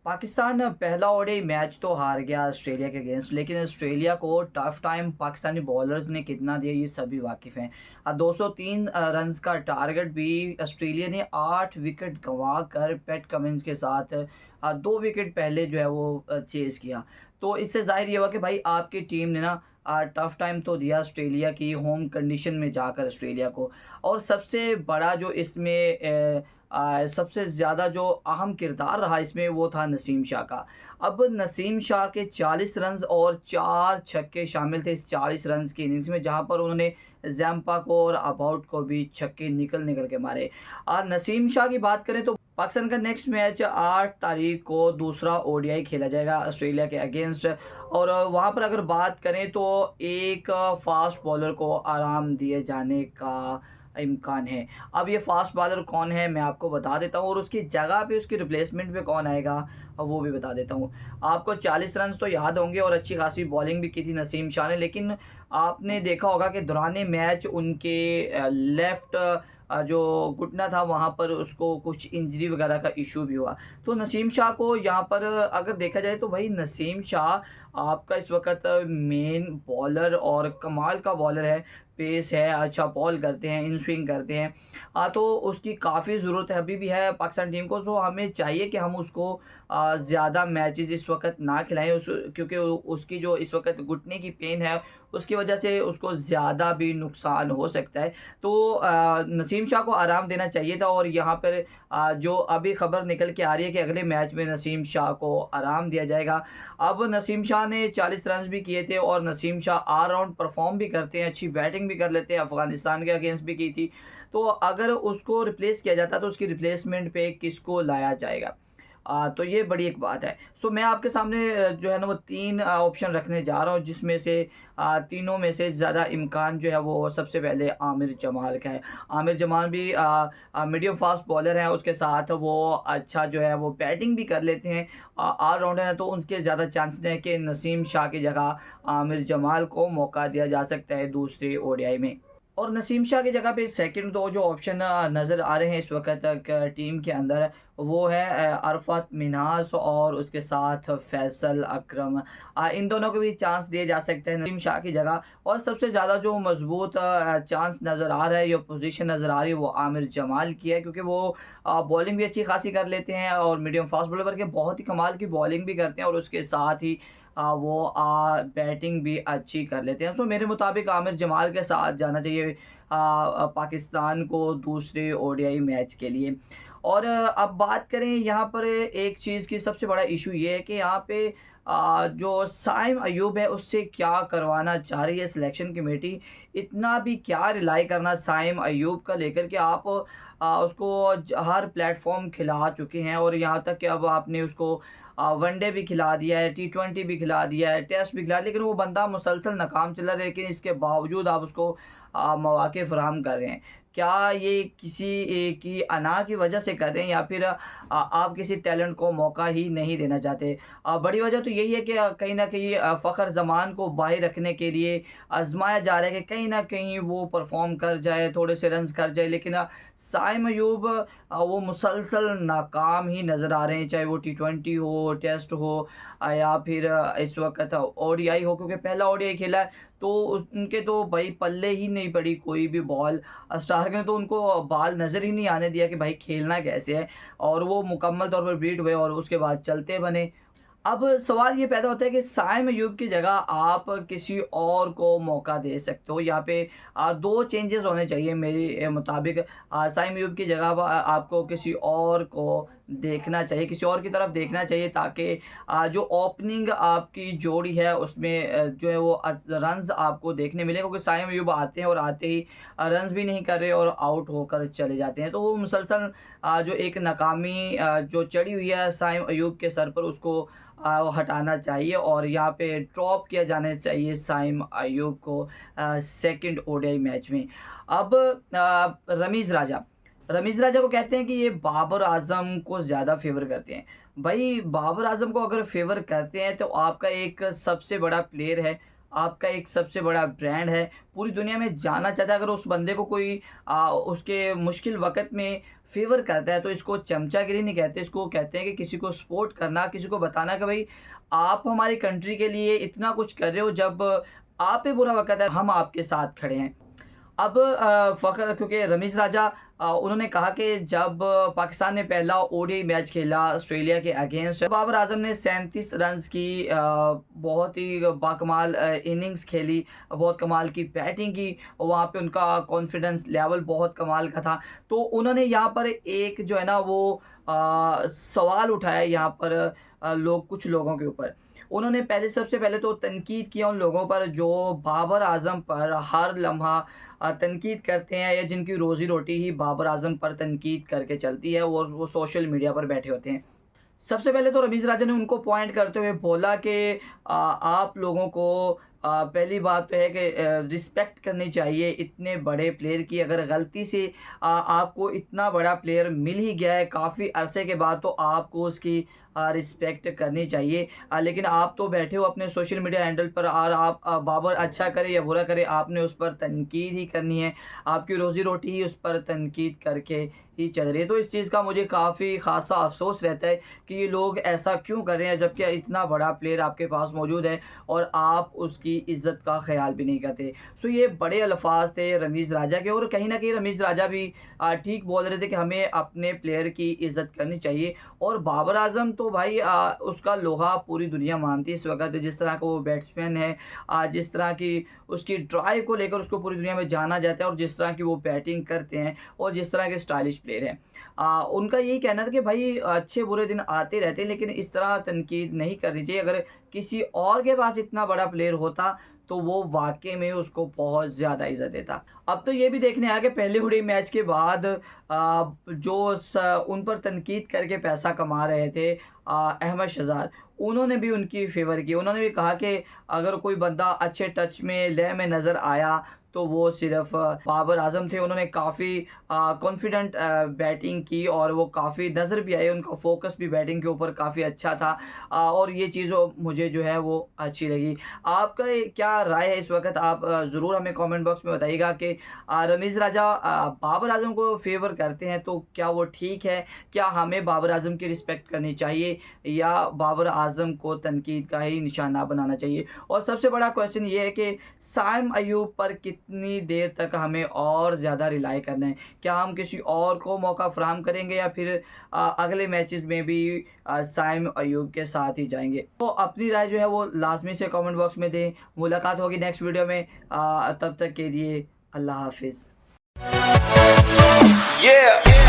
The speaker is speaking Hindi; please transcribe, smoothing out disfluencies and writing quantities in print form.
पाकिस्तान पहला ओडीआई मैच तो हार गया ऑस्ट्रेलिया के अगेंस्ट, लेकिन ऑस्ट्रेलिया को टफ टाइम पाकिस्तानी बॉलर्स ने कितना दिया ये सभी वाकिफ़ हैं। 203 रन्स का टारगेट भी ऑस्ट्रेलिया ने 8 विकेट गंवा कर पैट कमिंस के साथ 2 विकेट पहले जो है वो चेज़ किया। तो इससे ज़ाहिर ये हुआ कि भाई आपकी टीम ने ना टफ टाइम तो दिया ऑस्ट्रेलिया की होम कंडीशन में जाकर ऑस्ट्रेलिया को। और सबसे बड़ा जो इसमें सबसे ज़्यादा जो अहम किरदार रहा इसमें वो था नसीम शाह का। अब नसीम शाह के 40 रन्स और 4 छक्के शामिल थे इस 40 रन्स की इनिंग्स में, जहाँ पर उन्होंने ज़ैम्पा को और अबाउट को भी छक्के निकल के मारे। नसीम शाह की बात करें तो पाकिस्तान का नेक्स्ट मैच 8 तारीख को दूसरा ओडीआई खेला जाएगा ऑस्ट्रेलिया के अगेंस्ट। और वहाँ पर अगर बात करें तो एक फास्ट बॉलर को आराम दिए जाने का इम्कान है। अब ये फास्ट बॉलर कौन है मैं आपको बता देता हूँ, और उसकी जगह पे उसकी रिप्लेसमेंट पे कौन आएगा वो भी बता देता हूँ। आपको 40 रन्स तो याद होंगे और अच्छी खासी बॉलिंग भी की थी नसीम शाह ने, लेकिन आपने देखा होगा कि दौरान मैच उनके लेफ़्ट जो घुटना था वहाँ पर उसको कुछ इंजरी वगैरह का इशू भी हुआ। तो नसीम शाह को यहाँ पर अगर देखा जाए तो भाई नसीम शाह आपका इस वक़्त मेन बॉलर और कमाल का बॉलर है। पेस है, अच्छा बॉल करते हैं, इन स्विंग करते हैं। तो उसकी काफ़ी ज़रूरत है अभी भी है पाकिस्तान टीम को, तो हमें चाहिए कि हम उसको ज़्यादा मैचेस इस वक़्त ना खिलाएँ क्योंकि उसकी जो इस वक़्त घुटने की पेन है, उसकी वजह से उसको ज़्यादा भी नुकसान हो सकता है। तो नसीम शाह को आराम देना चाहिए था, और यहाँ पर जो अभी खबर निकल के आ रही है कि अगले मैच में नसीम शाह को आराम दिया जाएगा। अब नसीम शाह ने 40 रन्स भी किए थे, और Naseem Shah all round perform भी करते हैं, अच्छी बैटिंग भी कर लेते हैं, अफ़गानिस्तान के अगेंस्ट भी की थी। तो अगर उसको रिप्लेस किया जाता तो उसकी रिप्लेसमेंट पे किसको लाया जाएगा? तो ये बड़ी एक बात है। सो मैं आपके सामने जो है ना वो 3 ऑप्शन रखने जा रहा हूँ, जिसमें से तीनों में से ज़्यादा इम्कान जो है वो सबसे पहले आमिर जमाल का है। आमिर जमाल भी मीडियम फ़ास्ट बॉलर हैं, उसके साथ वो अच्छा जो है वो बैटिंग भी कर लेते हैं। ऑल-राउंडर हैं, तो उनके ज़्यादा चांसेस हैं कि नसीम शाह की जगह आमिर जमाल को मौका दिया जा सकता है दूसरे ओडीआई में। और नसीम शाह की जगह पे सेकंड 2 जो ऑप्शन नज़र आ रहे हैं इस वक़्त तक टीम के अंदर, वो है अरफ़ात मिन्हास और उसके साथ फैसल अकरम। इन दोनों को भी चांस दिए जा सकते हैं नसीम शाह की जगह। और सबसे ज़्यादा जो मज़बूत चांस नज़र आ रहा है, या पोज़ीशन नज़र आ रही है, वो आमिर जमाल की है, क्योंकि वो बॉलिंग भी अच्छी खासी कर लेते हैं और मीडियम फ़ास्ट बॉलर करके बहुत ही कमाल की बॉलिंग भी करते हैं, और उसके साथ ही वो बैटिंग भी अच्छी कर लेते हैं। सो मेरे मुताबिक आमिर जमाल के साथ जाना चाहिए पाकिस्तान को दूसरे ओडीआई मैच के लिए। और अब बात करें यहाँ पर एक चीज़ की, सबसे बड़ा इशू ये है कि यहाँ पे जो साइम अयूब है उससे क्या करवाना चाह रही है सिलेक्शन कमेटी। इतना भी क्या रिलाई करना साइम अयूब का लेकर कि आप उसको हर प्लेटफॉर्म खिला चुके हैं, और यहाँ तक कि अब आपने उसको वनडे भी खिला दिया है, टी20 भी खिला दिया है, टेस्ट भी खिला दिया, लेकिन वो बंदा मुसलसल नाकाम चल रहा है, लेकिन इसके बावजूद आप उसको मौक़े फ़राहम कर रहे हैं। क्या ये किसी की अना की वजह से कर रहे हैं, या फिर आप किसी टैलेंट को मौका ही नहीं देना चाहते? बड़ी वजह तो यही है कि कहीं न कहीं फ़खर ज़मान को बाहर रखने के लिए आज़माया जा रहा है कि कहीं न कहीं वो परफ़ॉर्म कर जाए, थोड़े से रन्स कर जाए, लेकिन साइम अयूब वो मुसलसल नाकाम ही नज़र आ रहे हैं, चाहे वो टी20 हो, टेस्ट हो, या फिर इस वक़्त ओडीआई हो, क्योंकि पहला ओडीआई खेला है, तो उनके तो भाई पल्ले ही नहीं पड़ी कोई भी बॉल। स्टार्क ने तो उनको बॉल नज़र ही नहीं आने दिया कि भाई खेलना कैसे है, और वो मुकम्मल तौर पर बीट हुए और उसके बाद चलते बने। अब सवाल ये पैदा होता है कि साइम अयूब की जगह आप किसी और को मौका दे सकते हो। यहाँ पे 2 चेंजेस होने चाहिए मेरे मुताबिक। साइम अयूब की जगह आपको किसी और को देखना चाहिए, किसी और की तरफ देखना चाहिए, ताकि जो ओपनिंग आपकी जोड़ी है उसमें जो है वो रन्स आपको देखने मिले, क्योंकि साइम अयूब आते हैं और आते ही रन्स भी नहीं कर रहे और आउट होकर चले जाते हैं। तो वो मुसलसल जो एक नाकामी जो चढ़ी हुई है साइम अयूब के सर पर, उसको वो हटाना चाहिए, और यहाँ पे ड्रॉप किया जाना चाहिए साइम अयूब को सेकंड ओडीआई मैच में। अब रमीज़ राजा को कहते हैं कि ये बाबर आज़म को ज़्यादा फ़ेवर करते हैं। भाई बाबर आज़म को अगर फ़ेवर करते हैं तो आपका एक सबसे बड़ा प्लेयर है आपका एक सबसे बड़ा ब्रांड है, पूरी दुनिया में जाना चाहता है। अगर उस बंदे को कोई उसके मुश्किल वक़्त में फ़ेवर करता है तो इसको चमचागिरी नहीं कहते, इसको कहते हैं कि किसी को सपोर्ट करना, किसी को बताना कि भाई आप हमारी कंट्री के लिए इतना कुछ कर रहे हो, जब आप पे बुरा वक़्त है हम आपके साथ खड़े हैं। अब फ़खर क्योंकि रमीज़ राजा उन्होंने कहा कि जब पाकिस्तान ने पहला ओडीआई मैच खेला ऑस्ट्रेलिया के अगेंस्ट, बाबर आज़म ने 37 रन्स की बहुत ही बाकमाल इनिंग्स खेली, बहुत कमाल की बैटिंग की, और वहाँ पे उनका कॉन्फिडेंस लेवल बहुत कमाल का था। तो उन्होंने यहाँ पर एक जो है ना वो सवाल उठाया यहाँ पर कुछ लोगों के ऊपर। उन्होंने सबसे पहले तो तनकीद किया उन लोगों पर जो बाबर आज़म पर हर लम्हा तनकीद करते हैं, या जिनकी रोज़ी-रोटी ही बाबर आज़म पर तनकीद करके चलती है, और वो सोशल मीडिया पर बैठे होते हैं। सबसे पहले तो रमीज़ राजा ने उनको पॉइंट करते हुए बोला कि आप लोगों को पहली बात तो है कि रिस्पेक्ट करनी चाहिए इतने बड़े प्लेयर की। अगर गलती से आपको इतना बड़ा प्लेयर मिल ही गया है काफ़ी अरसे के बाद, तो आपको उसकी रिस्पेक्ट करनी चाहिए। लेकिन आप तो बैठे हो अपने सोशल मीडिया हैंडल पर, और आप बाबर अच्छा करे या बुरा करे, आपने उस पर तनकीद ही करनी है। आपकी रोज़ी रोटी ही उस पर तनकीद करके ही चल रही है। तो इस चीज़ का मुझे काफ़ी ख़ासा अफ़सोस रहता है कि ये लोग ऐसा क्यों कर रहे हैं, जबकि इतना बड़ा प्लेयर आपके पास मौजूद है और आप उसकी इज़्ज़त का ख़्याल भी नहीं करते। सो ये बड़े अल्फ़ाज़ थे रमीज़ राजा के, और कहीं न कहीं रमीज़ राजा भी ठीक बोल रहे थे कि हमें अपने प्लेयर की इज़्ज़त करनी चाहिए। और बाबर आज़म तो भाई उसका लोहा पूरी दुनिया मानती है इस वक़्त, जिस तरह का वो बैट्समैन है, जिस तरह की उसकी ड्राइव को लेकर उसको पूरी दुनिया में जाना जाता है, और जिस तरह की वो बैटिंग करते हैं, और जिस तरह के स्टाइलिश प्लेयर हैं। उनका यही कहना था कि भाई अच्छे बुरे दिन आते रहते हैं, लेकिन इस तरह तनकीद नहीं करनी चाहिए। अगर किसी और के पास इतना बड़ा प्लेयर होता तो वो वाक़ई में उसको बहुत ज़्यादा इज़्ज़त देता। अब तो ये भी देखने आया कि पहले ओडीआई मैच के बाद जो उन पर तनकीद करके पैसा कमा रहे थे अहमद शहज़ाद, उन्होंने भी उनकी फ़ेवर की। उन्होंने भी कहा कि अगर कोई बंदा अच्छे टच में, लय में नज़र आया तो वो सिर्फ़ बाबर आज़म थे। उन्होंने काफ़ी कॉन्फिडेंट बैटिंग की, और वो काफ़ी नज़र भी आए, उनका फ़ोकस भी बैटिंग के ऊपर काफ़ी अच्छा था। और ये चीज़ मुझे जो है वो अच्छी लगी। आपका क्या राय है इस वक़्त? आप ज़रूर हमें कमेंट बॉक्स में बताइएगा कि रमीज़ राजा बाबर आज़म को फ़ेवर करते हैं तो क्या वो ठीक है? क्या हमें बाबर आज़म की रिस्पेक्ट करनी चाहिए, या बाबर आज़म को तनकीद का ही निशाना बनाना चाहिए? और सबसे बड़ा क्वेश्चन ये है कि साइम अयूब पर कितनी देर तक हमें और ज़्यादा रिलाय करना है? क्या हम किसी और को मौका फ़राहम करेंगे, या फिर अगले मैचेस में भी साइम अयूब के साथ ही जाएँगे? तो अपनी राय जो है वो लाज़मी से कमेंट बॉक्स में दें। मुलाकात होगी नेक्स्ट वीडियो में। तब तक के लिए अल्लाह हाफ़िज़। Yeah.